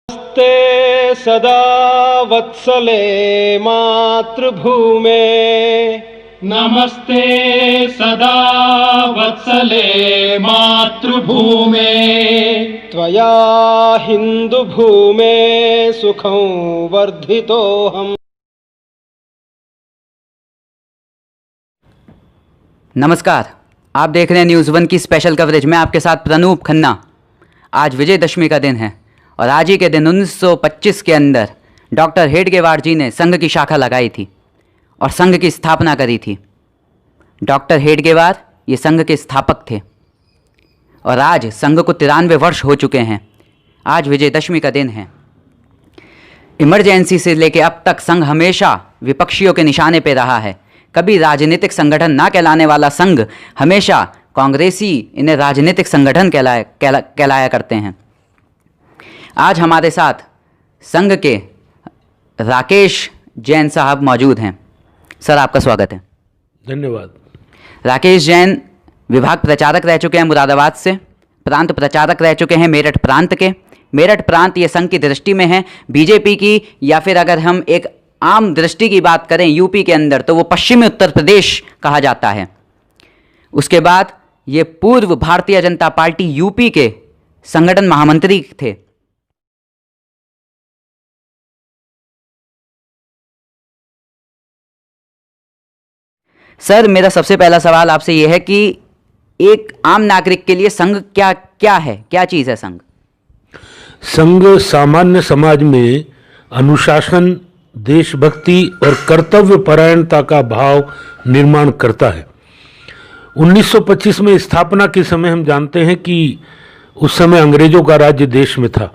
नमस्ते सदा वत्सले मातृभूमे। नमस्ते सदा वत्सले मातृभूमे। त्वया हिन्दुभूमे सुखं वर्धितोऽहम्। नमस्कार, आप देख रहे हैं न्यूज़ वन की स्पेशल कवरेज में आपके साथ प्रनूप खन्ना। आज विजयदशमी का दिन है और आज ही के दिन 1925 के अंदर डॉक्टर हेडगेवार जी ने संघ की शाखा लगाई थी और संघ की स्थापना करी थी। डॉक्टर हेडगेवार ये संघ के स्थापक थे और आज संघ को 93 वर्ष हो चुके हैं। आज विजयदशमी का दिन है। इमरजेंसी से लेकर अब तक संघ हमेशा विपक्षियों के निशाने पर रहा है। कभी राजनीतिक संगठन ना कहलाने वाला संघ हमेशा कांग्रेसी इन्हें राजनीतिक संगठन कहलाया करते हैं। आज हमारे साथ संघ के राकेश जैन साहब मौजूद हैं। सर, आपका स्वागत है। धन्यवाद। राकेश जैन विभाग प्रचारक रह चुके हैं मुरादाबाद से, प्रांत प्रचारक रह चुके हैं मेरठ प्रांत के। मेरठ प्रांत ये संघ की दृष्टि में है बीजेपी की, या फिर अगर हम एक आम दृष्टि की बात करें यूपी के अंदर तो वो पश्चिमी उत्तर प्रदेश कहा जाता है। उसके बाद ये पूर्व भारतीय जनता पार्टी यूपी के संगठन महामंत्री थे। सर, मेरा सबसे पहला सवाल आपसे यह है कि एक आम नागरिक के लिए संघ क्या है, क्या चीज़ है संघ? संघ सामान्य समाज में अनुशासन, देशभक्ति और कर्तव्य परायणता का भाव निर्माण करता है। 1925 में स्थापना के समय हम जानते हैं कि उस समय अंग्रेजों का राज्य देश में था।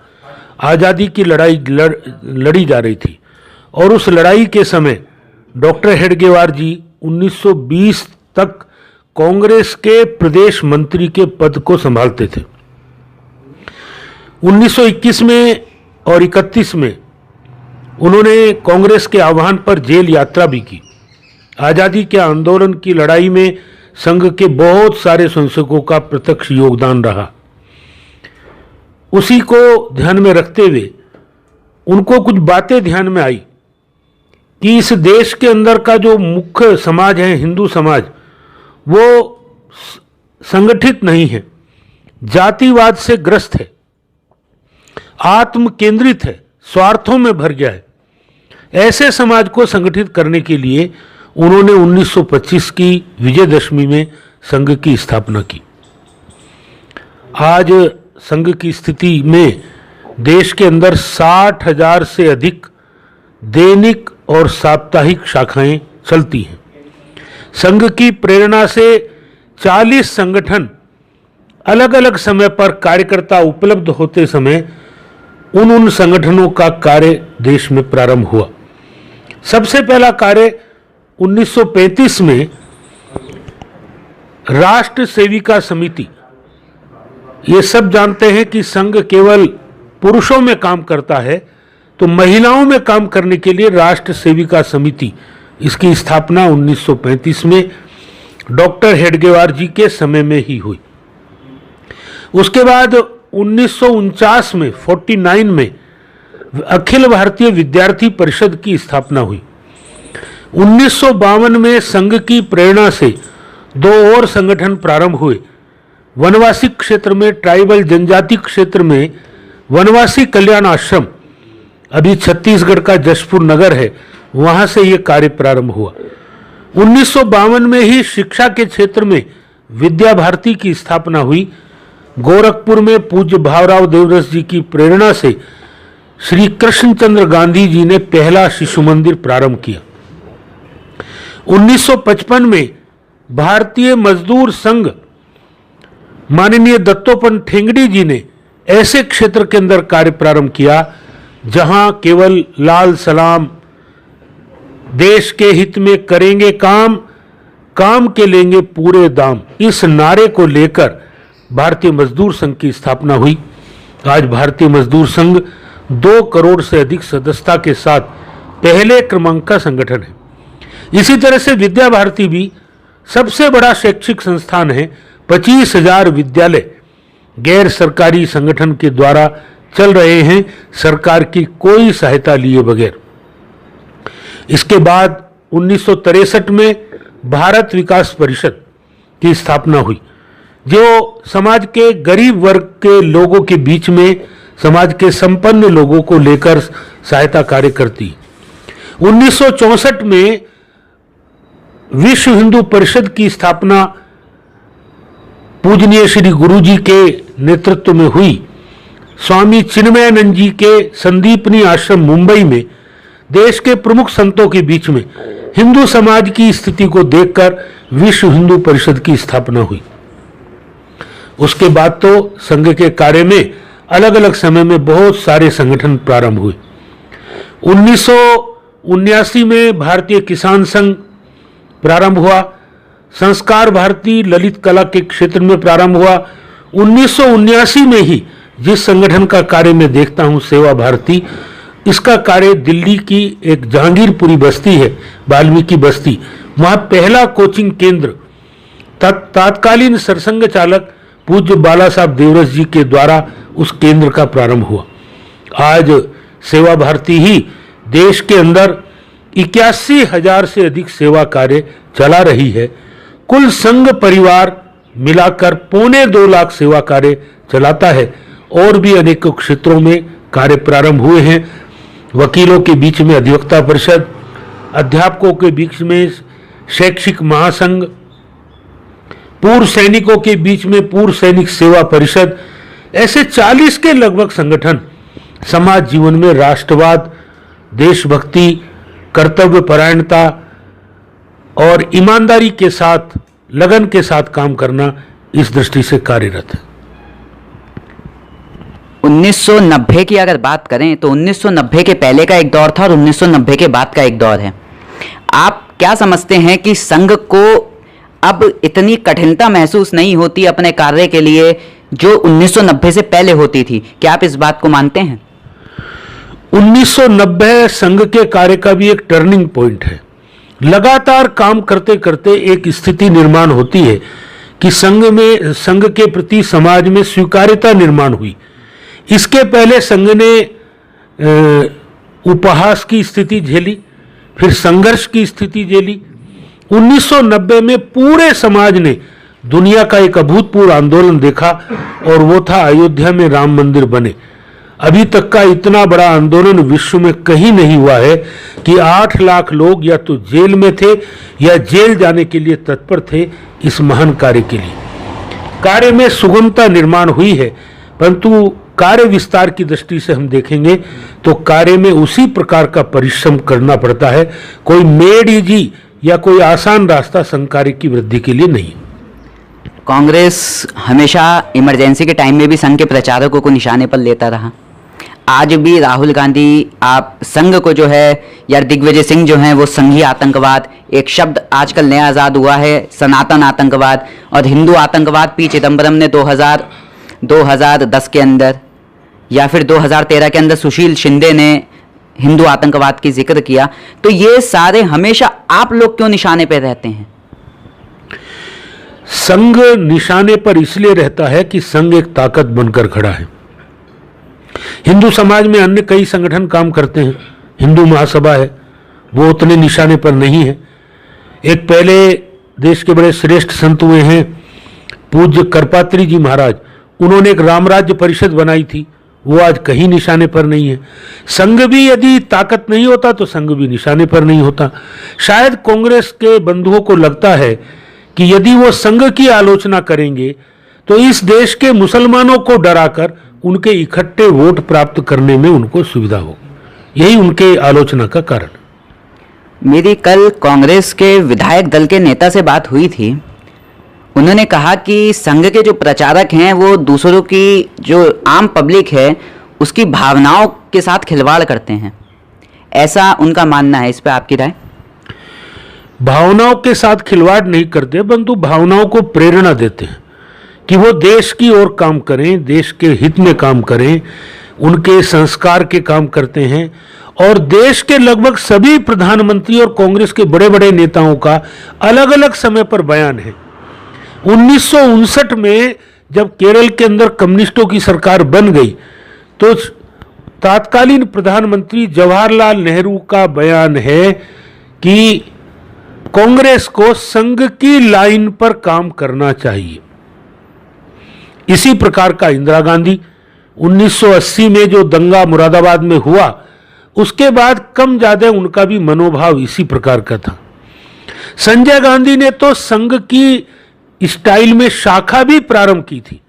आज़ादी की लड़ाई लड़ी जा रही थी और उस लड़ाई के समय डॉक्टर हेडगेवार जी 1920 तक कांग्रेस के प्रदेश मंत्री के पद को संभालते थे। 1921 में और 31 में उन्होंने कांग्रेस के आह्वान पर जेल यात्रा भी की। आज़ादी के आंदोलन की लड़ाई में संघ के बहुत सारे संसदों का प्रत्यक्ष योगदान रहा। उसी को ध्यान में रखते हुए उनको कुछ बातें ध्यान में आई कि इस देश के अंदर का जो मुख्य समाज है, हिंदू समाज, वो संगठित नहीं है, जातिवाद से ग्रस्त है, आत्म केंद्रित है, स्वार्थों में भर गया है। ऐसे समाज को संगठित करने के लिए उन्होंने 1925 की विजयदशमी में संघ की स्थापना की। आज संघ की स्थिति में देश के अंदर 60,000 से अधिक दैनिक और साप्ताहिक शाखाएं चलती हैं। संघ की प्रेरणा से 40 संगठन अलग अलग समय पर कार्यकर्ता उपलब्ध होते समय उन संगठनों का कार्य देश में प्रारंभ हुआ। सबसे पहला कार्य 1935 में राष्ट्र सेविका समिति। ये सब जानते हैं कि संघ केवल पुरुषों में काम करता है, तो महिलाओं में काम करने के लिए राष्ट्र सेविका समिति, इसकी स्थापना 1935 में डॉक्टर हेडगेवार जी के समय में ही हुई। उसके बाद 1949 में 49 में अखिल भारतीय विद्यार्थी परिषद की स्थापना हुई। 1952 में संघ की प्रेरणा से 2 और संगठन प्रारंभ हुए। वनवासी क्षेत्र में, ट्राइबल जनजाति क्षेत्र में वनवासी कल्याण आश्रम, अभी छत्तीसगढ़ का जशपुर नगर है, वहां से ये कार्य प्रारंभ हुआ। 1952 में ही शिक्षा के क्षेत्र में विद्या भारती की स्थापना हुई। गोरखपुर में पूज्य भावराव देवरस जी की प्रेरणा से श्री कृष्णचंद्र गांधी जी ने पहला शिशु मंदिर प्रारंभ किया। 1955 में भारतीय मजदूर संघ माननीय दत्तोपंत ठेंगड़ी जी ने ऐसे क्षेत्र के अंदर कार्य प्रारंभ किया जहां केवल लाल सलाम, देश के हित में करेंगे काम, काम के लेंगे पूरे दाम, इस नारे को लेकर भारतीय मजदूर संघ की स्थापना हुई। आज भारतीय मजदूर संघ 2 करोड़ से अधिक सदस्यता के साथ पहले क्रमांक का संगठन है। इसी तरह से विद्या भारती भी सबसे बड़ा शैक्षिक संस्थान है। 25,000 विद्यालय गैर सरकारी संगठन के द्वारा चल रहे हैं सरकार की कोई सहायता लिए बगैर। इसके बाद 1963 में भारत विकास परिषद की स्थापना हुई, जो समाज के गरीब वर्ग के लोगों के बीच में समाज के संपन्न लोगों को लेकर सहायता कार्य करती है। 1964 में विश्व हिंदू परिषद की स्थापना पूजनीय श्री गुरु जी के नेतृत्व में हुई। स्वामी चिन्मयानंद जी के संदीपनी आश्रम मुंबई में देश के प्रमुख संतों के बीच में हिंदू समाज की स्थिति को देखकर विश्व हिंदू परिषद की स्थापना हुई। उसके बाद तो संघ के कार्य में अलग अलग समय में बहुत सारे संगठन प्रारंभ हुए। 1979 में भारतीय किसान संघ प्रारंभ हुआ। संस्कार भारती ललित कला के क्षेत्र में प्रारंभ हुआ। 1979 में ही जिस संगठन का कार्य मैं देखता हूं, सेवा भारती, इसका कार्य दिल्ली की एक जहांगीरपुरी बस्ती है, वाल्मीकि बस्ती, वहां पहला कोचिंग केंद्र तत्कालीन सरसंघ चालक पूज्य बाला साहब देवरस जी के द्वारा उस केंद्र का प्रारंभ हुआ। आज सेवा भारती ही देश के अंदर 81,000 से अधिक सेवा कार्य चला रही है। कुल संघ परिवार मिलाकर 2.25 लाख सेवा कार्य चलाता है और भी अनेकों क्षेत्रों में कार्य प्रारंभ हुए हैं। वकीलों के बीच में अधिवक्ता परिषद, अध्यापकों के बीच में शैक्षिक महासंघ, पूर्व सैनिकों के बीच में पूर्व सैनिक सेवा परिषद, ऐसे 40 के लगभग संगठन समाज जीवन में राष्ट्रवाद, देशभक्ति, कर्तव्य परायणता और ईमानदारी के साथ, लगन के साथ काम करना इस दृष्टि से कार्यरत है। 1990 की अगर बात करें तो 1990 के पहले का एक दौर था और 1990 के बाद का एक दौर है। आप क्या समझते हैं कि संघ को अब इतनी कठिनता महसूस नहीं होती अपने कार्य के लिए जो 1990 से पहले होती थी? क्या आप इस बात को मानते हैं? 1990 संघ के कार्य का भी एक टर्निंग पॉइंट है। लगातार काम करते करते एक स्थिति निर्माण होती है कि संघ के प्रति समाज में स्वीकार्यता निर्माण हुई। इसके पहले संघ ने उपहास की स्थिति झेली, फिर संघर्ष की स्थिति झेली। 1990 में पूरे समाज ने दुनिया का एक अभूतपूर्व आंदोलन देखा और वो था अयोध्या में राम मंदिर बने। अभी तक का इतना बड़ा आंदोलन विश्व में कहीं नहीं हुआ है कि 8 लाख लोग या तो जेल में थे या जेल जाने के लिए तत्पर थे इस महान कार्य के लिए। कार्य में सुगमता निर्माण हुई है, परंतु कार्य विस्तार की दृष्टि से हम देखेंगे तो कार्य में उसी प्रकार का परिश्रम करना पड़ता है। कोई मेड इजी या कोई आसान रास्ता संघ कार्य की वृद्धि के लिए नहीं। कांग्रेस हमेशा इमरजेंसी के टाइम में भी संघ के प्रचारकों को निशाने पर लेता रहा। आज भी राहुल गांधी आप संघ को जो है या दिग्विजय सिंह जो हैं वो संघीय आतंकवाद, एक शब्द आजकल नया आज़ाद हुआ है सनातन आतंकवाद, और हिंदू आतंकवाद पी चिदम्बरम ने 2010 के अंदर या फिर 2013 के अंदर सुशील शिंदे ने हिंदू आतंकवाद की जिक्र किया। तो ये सारे हमेशा आप लोग क्यों निशाने पर रहते हैं? संघ निशाने पर इसलिए रहता है कि संघ एक ताकत बनकर खड़ा है। हिंदू समाज में अन्य कई संगठन काम करते हैं, हिंदू महासभा है, वो उतने निशाने पर नहीं है। एक पहले देश के बड़े श्रेष्ठ संत हुए हैं पूज्य करपात्री जी महाराज, उन्होंने एक रामराज्य परिषद बनाई थी, वो आज कहीं निशाने पर नहीं है। संघ भी यदि ताकत नहीं होता तो संघ भी निशाने पर नहीं होता। शायद कांग्रेस के बंधुओं को लगता है कि यदि वो संघ की आलोचना करेंगे तो इस देश के मुसलमानों को डराकर उनके इकट्ठे वोट प्राप्त करने में उनको सुविधा हो। यही उनके आलोचना का कारण। मेरी कल कांग्रेस के विधायक दल के नेता से बात हुई थी। उन्होंने कहा कि संघ के जो प्रचारक हैं वो दूसरों की जो आम पब्लिक है उसकी भावनाओं के साथ खिलवाड़ करते हैं, ऐसा उनका मानना है। इस पर आपकी राय? भावनाओं के साथ खिलवाड़ नहीं करते, परंतु भावनाओं को प्रेरणा देते हैं कि वो देश की ओर काम करें, देश के हित में काम करें, उनके संस्कार के काम करते हैं। और देश के लगभग सभी प्रधानमंत्री और कांग्रेस के बड़े बड़े नेताओं का अलग अलग समय पर बयान है। 1959 में जब केरल के अंदर कम्युनिस्टों की सरकार बन गई तो तत्कालीन प्रधानमंत्री जवाहरलाल नेहरू का बयान है कि कांग्रेस को संघ की लाइन पर काम करना चाहिए। इसी प्रकार का इंदिरा गांधी 1980 में जो दंगा मुरादाबाद में हुआ, उसके बाद कम ज्यादा उनका भी मनोभाव इसी प्रकार का था। संजय गांधी ने तो संघ की स्टाइल में शाखा भी प्रारंभ की थी।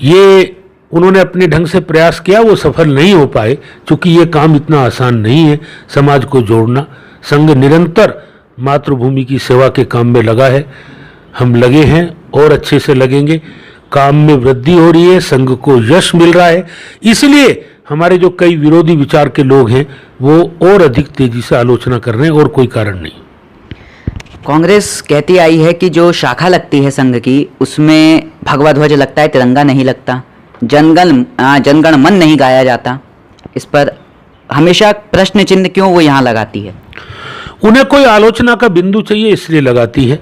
ये उन्होंने अपने ढंग से प्रयास किया, वो सफल नहीं हो पाए, क्योंकि ये काम इतना आसान नहीं है समाज को जोड़ना। संघ निरंतर मातृभूमि की सेवा के काम में लगा है, हम लगे हैं और अच्छे से लगेंगे। काम में वृद्धि हो रही है, संघ को यश मिल रहा है, इसलिए हमारे जो कई विरोधी विचार के लोग हैं वो और अधिक तेजी से आलोचना कर रहे हैं, और कोई कारण नहीं। कांग्रेस कहती आई है कि जो शाखा लगती है संघ की, उसमें भगवा ध्वज लगता है, तिरंगा नहीं लगता, जनगण मन नहीं गाया जाता। इस पर हमेशा प्रश्न चिन्ह क्यों वो यहाँ लगाती है? उन्हें कोई आलोचना का बिंदु चाहिए, इसलिए लगाती है।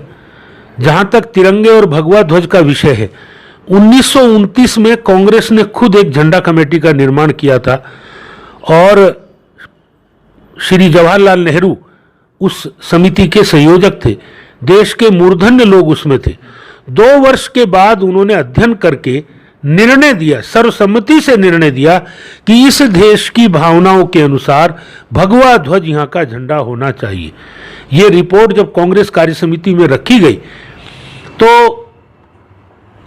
जहां तक तिरंगे और भगवा ध्वज का विषय है, 1929 में कांग्रेस ने खुद एक झंडा कमेटी का निर्माण किया था, और श्री जवाहरलाल नेहरू उस समिति के संयोजक थे। देश के मूर्धन्य लोग उसमें थे। 2 वर्ष के बाद उन्होंने अध्ययन करके निर्णय दिया, सर्वसम्मति से निर्णय दिया कि इस देश की भावनाओं के अनुसार भगवा ध्वज यहां का झंडा होना चाहिए। यह रिपोर्ट जब कांग्रेस कार्य समिति में रखी गई तो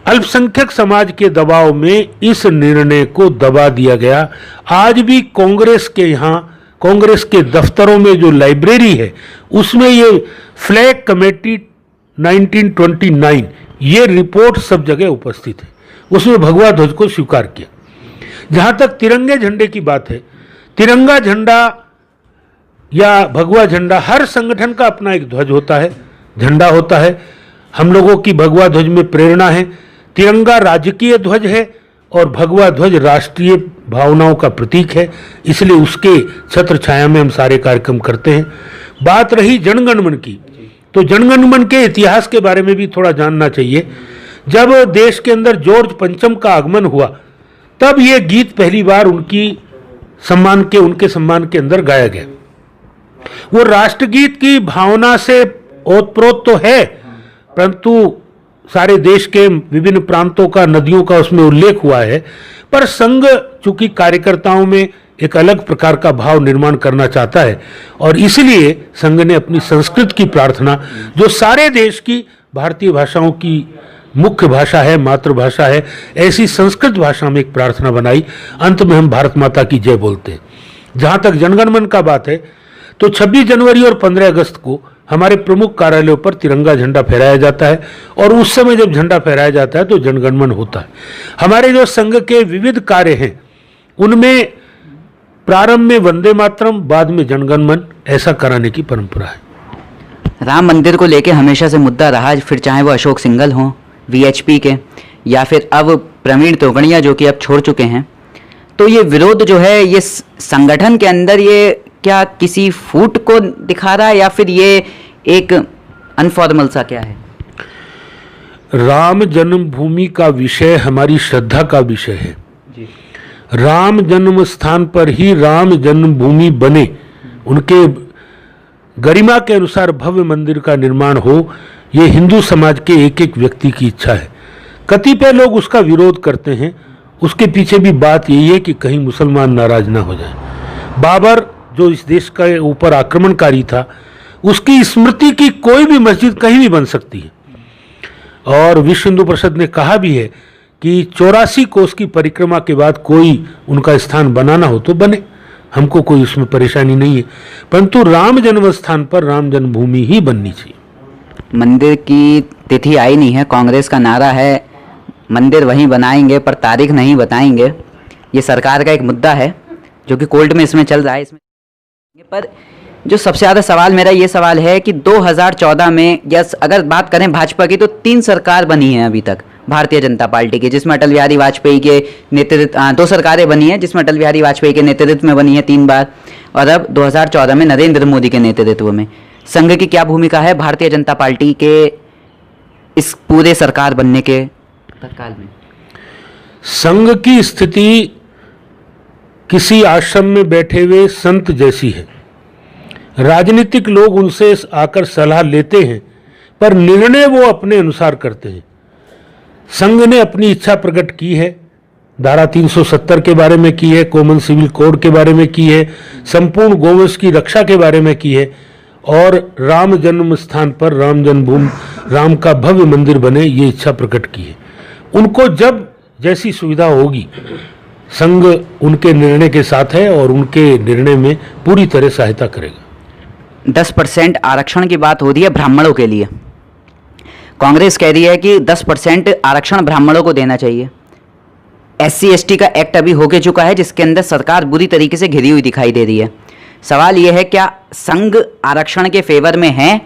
अल्पसंख्यक समाज के दबाव में इस निर्णय को दबा दिया गया। आज भी कांग्रेस के यहाँ, कांग्रेस के दफ्तरों में जो लाइब्रेरी है, उसमें ये फ्लैग कमेटी 1929 ये रिपोर्ट सब जगह उपस्थित है। उसमें भगवा ध्वज को स्वीकार किया। जहां तक तिरंगे झंडे की बात है, तिरंगा झंडा या भगवा झंडा, हर संगठन का अपना एक ध्वज होता है, झंडा होता है। हम लोगों की भगवा ध्वज में प्रेरणा है। तिरंगा राजकीय ध्वज है और भगवा ध्वज राष्ट्रीय भावनाओं का प्रतीक है, इसलिए उसके छत्र छाया में हम सारे कार्यक्रम करते हैं। बात रही जनगण मन की, तो जनगण मन के इतिहास के बारे में भी थोड़ा जानना चाहिए। जब देश के अंदर जॉर्ज पंचम का आगमन हुआ, तब ये गीत पहली बार उनके सम्मान के अंदर गाया गया। वो राष्ट्रगीत की भावना से ओतप्रोत तो है, परंतु सारे देश के विभिन्न प्रांतों का, नदियों का उसमें उल्लेख हुआ है। पर संघ चूंकि कार्यकर्ताओं में एक अलग प्रकार का भाव निर्माण करना चाहता है, और इसलिए संघ ने अपनी संस्कृत की प्रार्थना, जो सारे देश की भारतीय भाषाओं की मुख्य भाषा है, मातृभाषा है, ऐसी संस्कृत भाषा में एक प्रार्थना बनाई। अंत में हम भारत माता की जय बोलते हैं। जहां तक जनगण मन का बात है, तो 26 जनवरी और 15 अगस्त को हमारे प्रमुख कार्यालयों पर तिरंगा झंडा फहराया जाता है, और उस समय जब झंडा फहराया जाता है तो जनगण मन होता है। हमारे जो संघ के विविध कार्य हैं, उनमें प्रारंभ में वंदे मातरम, बाद में जनगण मन, ऐसा कराने की परंपरा है। राम मंदिर को लेके हमेशा से मुद्दा रहा, फिर चाहे वो अशोक सिंघल हों वीएचपी के, या फिर अब प्रवीण तोगड़िया जो कि अब छोड़ चुके हैं। तो ये विरोध जो है, ये संगठन के अंदर ये क्या किसी फूट को दिखा रहा है, या फिर ये एक अनफॉर्मल सा क्या है? राम जन्मभूमि का विषय हमारी श्रद्धा का विषय है जी। राम जन्म स्थान पर ही राम जन्मभूमि बने, उनके गरिमा के अनुसार भव्य मंदिर का निर्माण हो, ये हिंदू समाज के एक एक व्यक्ति की इच्छा है। कतिपय लोग उसका विरोध करते हैं, उसके पीछे भी बात यही है कि कहीं मुसलमान नाराज ना हो जाए। बाबर जो इस देश के ऊपर आक्रमणकारी था, उसकी स्मृति की कोई भी मस्जिद कहीं भी बन सकती है, और विश्व हिंदू परिषद ने कहा भी है कि 84 कोस की परिक्रमा के बाद कोई उनका स्थान बनाना हो तो बने, हमको कोई उसमें परेशानी नहीं है, परंतु राम जन्म स्थान पर राम जन्मभूमि ही बननी चाहिए। मंदिर की तिथि आई नहीं है, कांग्रेस का नारा है मंदिर वहीं बनाएंगे पर तारीख नहीं बताएंगे। ये सरकार का एक मुद्दा है जो कि कोर्ट में इसमें चल रहा है। इसमें पर जो सबसे ज़्यादा सवाल मेरा ये सवाल है कि 2014 में, या अगर बात करें भाजपा की, तो 3 सरकार बनी है अभी तक भारतीय जनता पार्टी की, जिसमें अटल बिहारी वाजपेयी के नेतृत्व, 2 सरकारें बनी हैं जिसमें अटल बिहारी वाजपेयी के नेतृत्व में बनी है 3 बार, और अब 2014 में नरेंद्र मोदी के नेतृत्व में। संघ की क्या भूमिका है भारतीय जनता पार्टी के इस पूरे सरकार बनने के तत्काल में? संघ की स्थिति किसी आश्रम में बैठे हुए संत जैसी है। राजनीतिक लोग उनसे आकर सलाह लेते हैं, पर निर्णय वो अपने अनुसार करते हैं। संघ ने अपनी इच्छा प्रकट की है, धारा 370 के बारे में की है, कॉमन सिविल कोड के बारे में की है, संपूर्ण गोवंश की रक्षा के बारे में की है, और राम जन्म स्थान पर राम जन्मभूमि, राम का भव्य मंदिर बने, ये इच्छा प्रकट की है। उनको जब जैसी सुविधा होगी, संघ उनके निर्णय के साथ है और उनके निर्णय में पूरी तरह सहायता करेगा। 10% आरक्षण की बात हो रही है ब्राह्मणों के लिए। कांग्रेस कह रही है कि 10% आरक्षण ब्राह्मणों को देना चाहिए। SC/ST का एक्ट अभी होके चुका है, जिसके अंदर सरकार बुरी तरीके से घिरी हुई दिखाई दे रही है। सवाल यह है, क्या संघ आरक्षण के फेवर में है,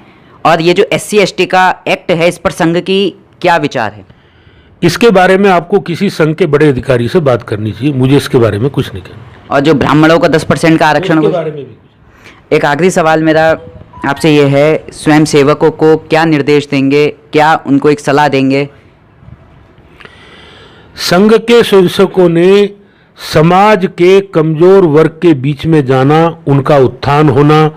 और ये जो SC/ST का एक्ट है, इस पर संघ की क्या विचार है? इसके बारे में आपको किसी संघ के बड़े अधिकारी से बात करनी चाहिए, मुझे इसके बारे में कुछ नहीं कहना। और जो ब्राह्मणों का 10% का आरक्षण, उसके बारे में भी एक आखिरी सवाल मेरा आपसे ये है, स्वयं सेवकों को क्या निर्देश देंगे, क्या उनको एक सलाह देंगे? संघ के स्वयंसेवकों ने समाज के कमजोर वर्ग के बीच में जाना, उनका उत्थान होना,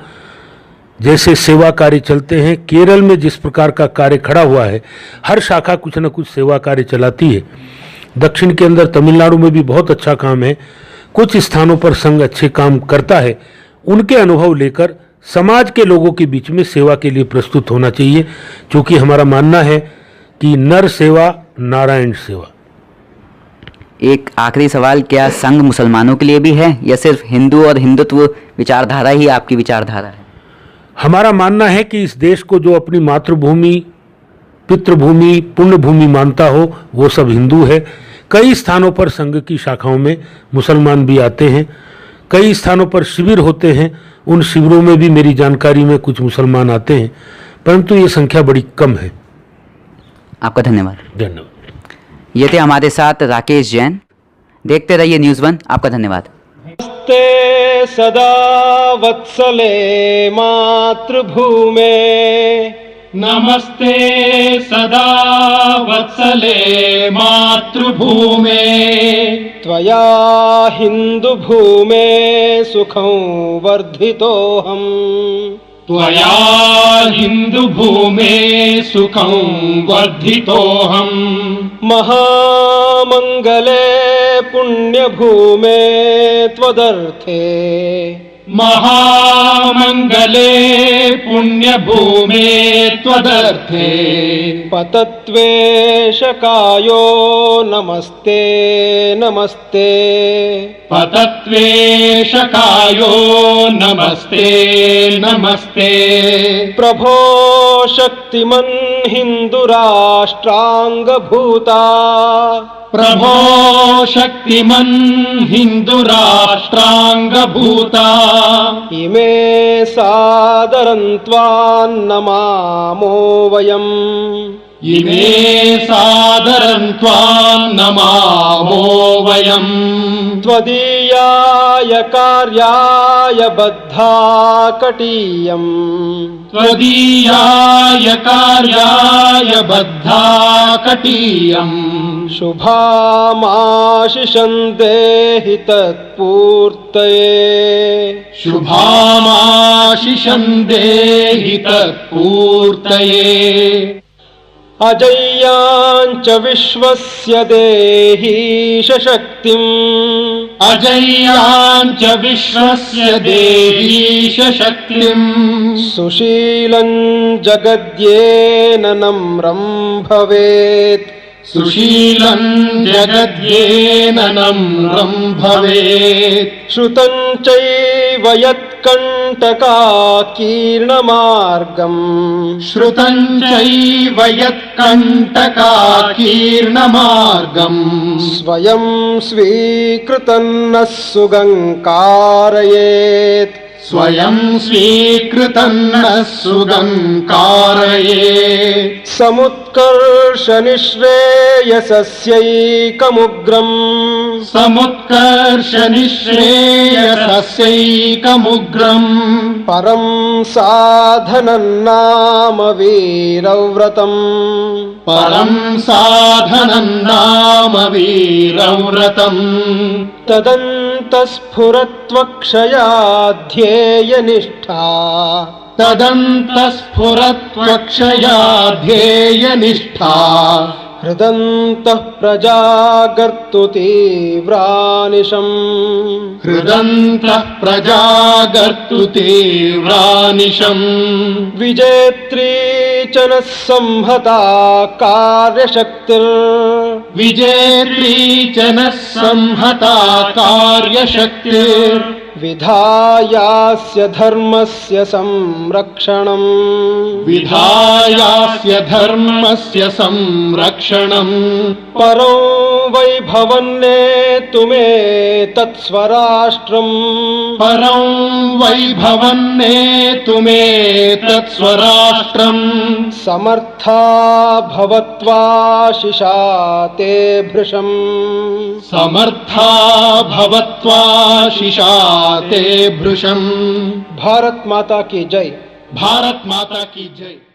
जैसे सेवा कार्य चलते हैं। केरल में जिस प्रकार का कार्य खड़ा हुआ है, हर शाखा कुछ न कुछ सेवा कार्य चलाती है। दक्षिण के अंदर तमिलनाडु में भी बहुत अच्छा काम है, कुछ स्थानों पर संघ अच्छे काम करता है। उनके अनुभव लेकर समाज के लोगों के बीच में सेवा के लिए प्रस्तुत होना चाहिए, क्योंकि हमारा मानना है कि नर सेवा नारायण सेवा। एक आखिरी सवाल, क्या संघ मुसलमानों के लिए भी है, या सिर्फ हिंदू और हिंदुत्व विचारधारा ही आपकी विचारधारा है? हमारा मानना है कि इस देश को जो अपनी मातृभूमि, पितृभूमि, पुण्यभूमि मानता हो, वो सब हिंदू है। कई स्थानों पर संघ की शाखाओं में मुसलमान भी आते हैं, कई स्थानों पर शिविर होते हैं, उन शिविरों में भी मेरी जानकारी में कुछ मुसलमान आते हैं, परंतु ये संख्या बड़ी कम है। आपका धन्यवाद। धन्यवाद। ये थे हमारे साथ राकेश जैन। देखते रहिए न्यूज़1। आपका धन्यवाद। नमस्ते सदा वत्सले मातृभूमे, नमस्ते सदा वत्सले मातृभूमे, त्वया हिन्दुभूमे सुखं वर्धितोऽहम्। त्वया हिन्दुभूमे सुखं वर्धितोऽहम्। महामङ्गले पुण्यभूमे त्वदर्थे, महामङ्गले पुण्यभूमे त्वदर्थे, पतत्वेशकायो नमस्ते नमस्ते। पतत्वेशकायो नमस्ते नमस्ते। प्रभो शक्तिमन् हिन्दुराष्ट्राङ्गभूता, प्रभो शक्तिमन् हिन्दुराष्ट्राङ्गभूता, इमे सादरं त्वां नमामो वयम्। इमे सादरं त्वां नमामो वयम्। त्वदीयाय कार्याय बद्धा कटीयम्, त्वदीयाय कार्याय बद्धा कटीयम्। शुभामाशिषं देहि तत्पूर्तये, शुभामाशिषं देहि तत्पूर्तये। अजय्याञ्च विश्वस्य देहीश शक्तिम्, अजय्याञ्च विश्वस्य देहीश शक्तिम्। सुशीलं जगद्येन नम्रं भवेत्, सुशीलं जगद्येन नम्रं भवेत्। श्रुतं चैव यत्कण्टकाकीर्णमार्गम्, श्रुतं चैव यत्कण्टकाकीर्णमार्गम्। स्वयं स्वीकृतं नः सुगङ्कारयेत्, स्वयं स्वीकृतं नः सुगङ्कारयेत्। समुत्कर्षनिःश्रेयसस्यैकमुग्रम्, समुत्कर्षनिःश्रेयसस्यैकमुग्रम्। परं साधनं नाम वीरव्रतम्, परं साधनं नाम वीरव्रतम्। तदन्तस्फुरत्वक्षया ध्येयनिष्ठा तदन्तस्फुरत्वक्षया ध्येयनिष्ठा हृदन्तः प्रजागर्तु तीव्रानिशम् हृदन्तः प्रजागर्तु तीव्रानिशम् विजेत्री च नः संहता कार्यशक्तिर् विजेत्री च नः संहता कार्यशक्तिर् विधायास्य धर्मस्य संरक्षणम् विधायास्य धर्मस्य संरक्षणम् परो वैभवन्नेतुमेतत्स्वराष्ट्रम् परं वैभवन्नेतुमेतत्स्वराष्ट्रम् समर्था भवत्वाशिषा ते भृशम् समर्था भवत्वाशिषा ते भृशम्। भारत माता की जय। भारत माता की जय।